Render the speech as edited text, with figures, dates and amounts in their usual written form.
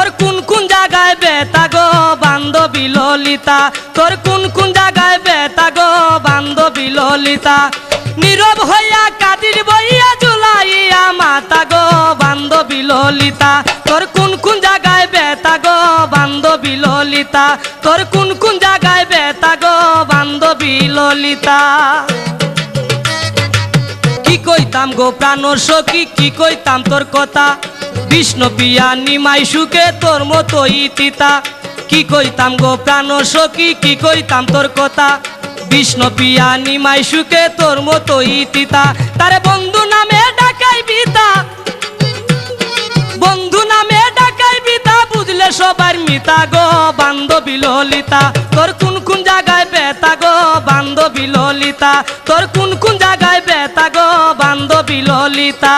তোর কোন কোন জায়গায় ব্যথা গো বান্ধবী ললিতা, তোর কোন কোন জায়গায় ব্যথা গো বান্ধবী ললিতা। নীরব হইয়া কাদির বইয়া জুলাইয়া মাতা গো বান্ধবী ললিতা, তোর কোন কোন জায়গায় ব্যথা গো বান্ধবী ললিতা, তোর কোন কোন জায়গায় ব্যথা গো বান্ধবী ললিতা। কি কইতাম গো প্রাণর সখী কি কইতাম তোর কথা, বিষ্ণু পিয়া নিমাই সুখে তোর মতোই তিতা। কি কইতাম গো প্রাণর সখী কি কইতাম তোর কথা, বিষ্ণু পিয়া নিমাই সুখে তোর মতোই তিতা। তারে বন্ধু নামে ডাকাই বিতা, বন্ধু নামে ডাকাই বিতা, বুঝলে সবার মিতা গো বান্ধবী ললিতা, তোর কোন কোন জায়গায় ব্যথা গো বান্ধবী ললিতা, তোর কোন কোন জায়গায় ব্যথা গো বান্ধবী ললিতা।